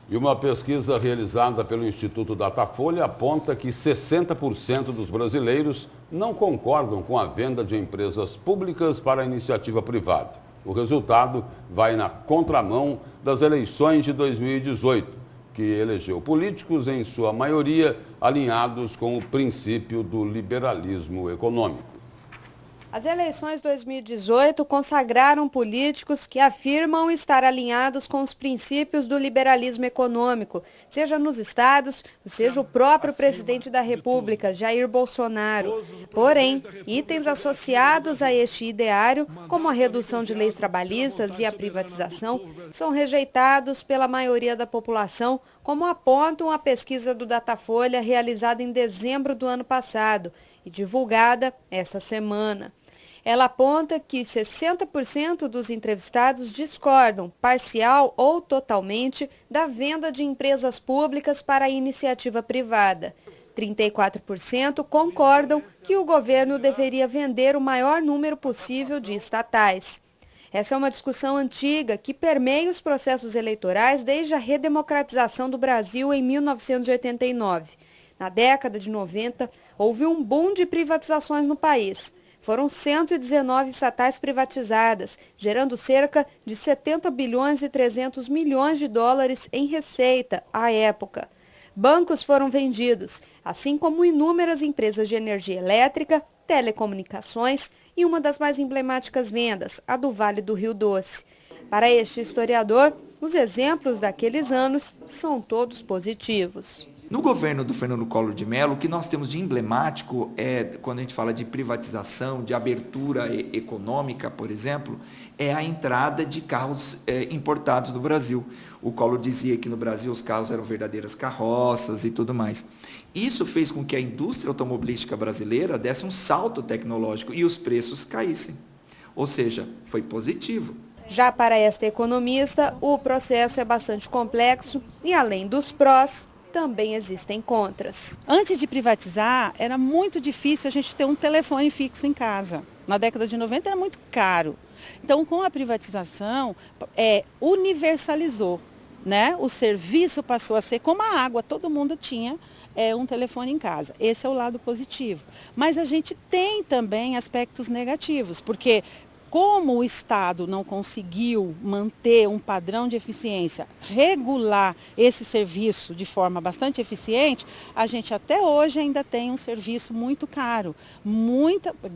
E uma pesquisa realizada pelo Instituto Datafolha aponta que 60% dos brasileiros não concordam com a venda de empresas públicas para a iniciativa privada. O resultado vai na contramão das eleições de 2018, que elegeu políticos, em sua maioria, alinhados com o princípio do liberalismo econômico. As eleições 2018 consagraram políticos que afirmam estar alinhados com os princípios do liberalismo econômico, seja nos estados, seja o próprio presidente da República, Jair Bolsonaro. Porém, itens associados a este ideário, como a redução de leis trabalhistas e a privatização, são rejeitados pela maioria da população, como aponta uma pesquisa do Datafolha realizada em dezembro do ano passado e divulgada esta semana. Ela aponta que 60% dos entrevistados discordam, parcial ou totalmente, da venda de empresas públicas para a iniciativa privada. 34% concordam que o governo deveria vender o maior número possível de estatais. Essa é uma discussão antiga que permeia os processos eleitorais desde a redemocratização do Brasil em 1989. Na década de 90, houve um boom de privatizações no país. Foram 119 estatais privatizadas, gerando cerca de 70 bilhões e 300 milhões de dólares em receita à época. Bancos foram vendidos, assim como inúmeras empresas de energia elétrica, telecomunicações e uma das mais emblemáticas vendas, a do Vale do Rio Doce. Para este historiador, os exemplos daqueles anos são todos positivos. No governo do Fernando Collor de Mello, o que nós temos de emblemático é, quando a gente fala de privatização, de abertura econômica, por exemplo, é a entrada de carros importados do Brasil. O Collor dizia que no Brasil os carros eram verdadeiras carroças e tudo mais. Isso fez com que a indústria automobilística brasileira desse um salto tecnológico e os preços caíssem. Ou seja, foi positivo. Já para esta economista, o processo é bastante complexo e, além dos prós, também existem contras. Antes de privatizar, era muito difícil a gente ter um telefone fixo em casa. Na década de 90 era muito caro. Então, com a privatização, universalizou, né? O serviço passou a ser como a água, todo mundo tinha um telefone em casa. Esse é o lado positivo. Mas a gente tem também aspectos negativos, porque como o Estado não conseguiu manter um padrão de eficiência, regular esse serviço de forma bastante eficiente, a gente até hoje ainda tem um serviço muito caro.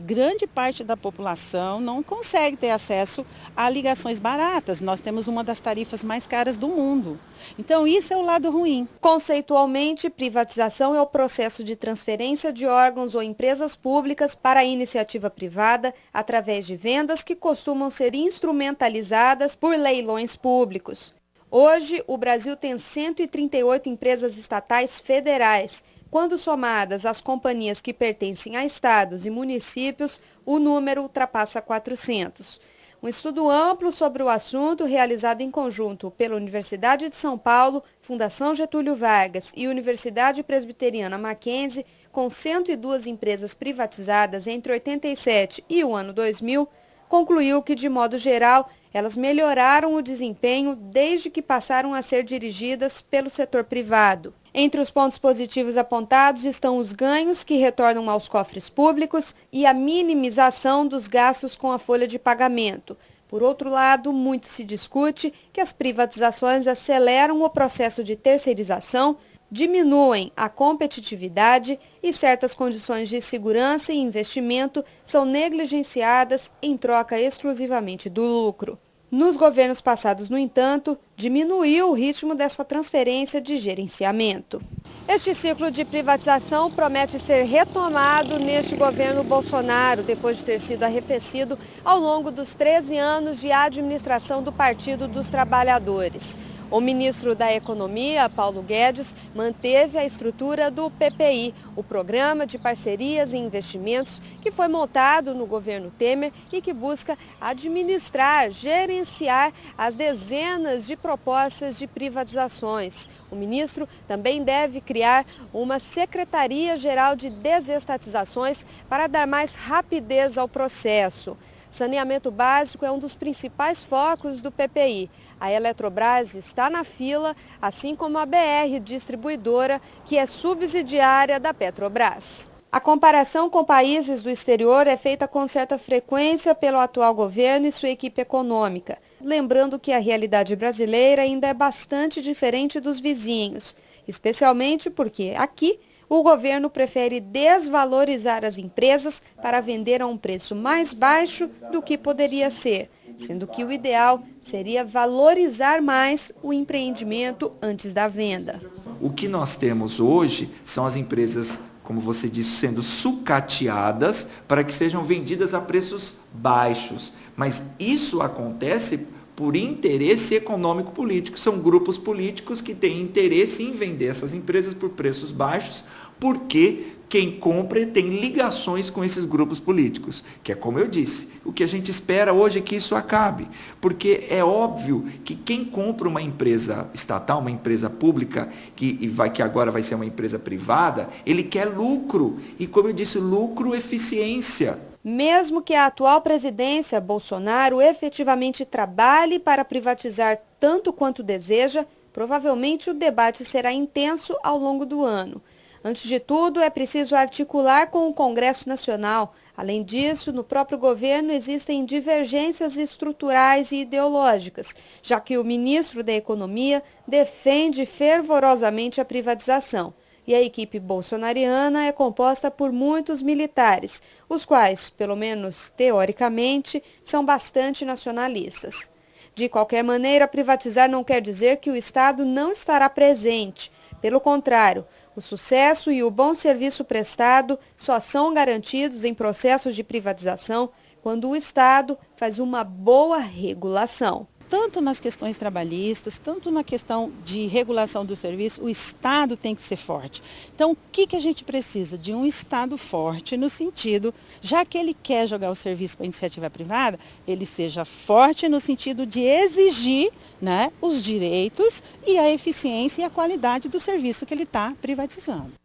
Grande parte da população não consegue ter acesso a ligações baratas. Nós temos uma das tarifas mais caras do mundo. Então, isso é o lado ruim. Conceitualmente, privatização é o processo de transferência de órgãos ou empresas públicas para a iniciativa privada através de vendas que costumam ser instrumentalizadas por leilões públicos. Hoje, o Brasil tem 138 empresas estatais federais. Quando somadas as companhias que pertencem a estados e municípios, o número ultrapassa 400. Um estudo amplo sobre o assunto, realizado em conjunto pela Universidade de São Paulo, Fundação Getúlio Vargas e Universidade Presbiteriana Mackenzie, com 102 empresas privatizadas entre 87 e o ano 2000, concluiu que, de modo geral, elas melhoraram o desempenho desde que passaram a ser dirigidas pelo setor privado. Entre os pontos positivos apontados estão os ganhos que retornam aos cofres públicos e a minimização dos gastos com a folha de pagamento. Por outro lado, muito se discute que as privatizações aceleram o processo de terceirização, diminuem a competitividade e certas condições de segurança e investimento são negligenciadas em troca exclusivamente do lucro. Nos governos passados, no entanto, diminuiu o ritmo dessa transferência de gerenciamento. Este ciclo de privatização promete ser retomado neste governo Bolsonaro, depois de ter sido arrefecido ao longo dos 13 anos de administração do Partido dos Trabalhadores. O ministro da Economia, Paulo Guedes, manteve a estrutura do PPI, o Programa de Parcerias e Investimentos, que foi montado no governo Temer e que busca administrar, gerenciar as dezenas de propostas de privatizações. O ministro também deve criar uma Secretaria-Geral de Desestatizações para dar mais rapidez ao processo. Saneamento básico é um dos principais focos do PPI. A Eletrobras está na fila, assim como a BR Distribuidora, que é subsidiária da Petrobras. A comparação com países do exterior é feita com certa frequência pelo atual governo e sua equipe econômica, lembrando que a realidade brasileira ainda é bastante diferente dos vizinhos, especialmente porque aqui o governo prefere desvalorizar as empresas para vender a um preço mais baixo do que poderia ser, sendo que o ideal seria valorizar mais o empreendimento antes da venda. O que nós temos hoje são as empresas, como você disse, sendo sucateadas para que sejam vendidas a preços baixos. Mas isso acontece por interesse econômico-político. São grupos políticos que têm interesse em vender essas empresas por preços baixos, porque quem compra tem ligações com esses grupos políticos, que é como eu disse, o que a gente espera hoje é que isso acabe, porque é óbvio que quem compra uma empresa estatal, uma empresa pública, que agora vai ser uma empresa privada, ele quer lucro, e como eu disse, lucro, eficiência. Mesmo que a atual presidência, Bolsonaro, efetivamente trabalhe para privatizar tanto quanto deseja, provavelmente o debate será intenso ao longo do ano. Antes de tudo, é preciso articular com o Congresso Nacional. Além disso, no próprio governo existem divergências estruturais e ideológicas, já que o ministro da Economia defende fervorosamente a privatização. E a equipe bolsonariana é composta por muitos militares, os quais, pelo menos teoricamente, são bastante nacionalistas. De qualquer maneira, privatizar não quer dizer que o Estado não estará presente. Pelo contrário, o sucesso e o bom serviço prestado só são garantidos em processos de privatização quando o Estado faz uma boa regulação. Tanto nas questões trabalhistas, tanto na questão de regulação do serviço, o Estado tem que ser forte. Então, o que a gente precisa? De um Estado forte no sentido, já que ele quer jogar o serviço para a iniciativa privada, ele seja forte no sentido de exigir, né, os direitos e a eficiência e a qualidade do serviço que ele está privatizando.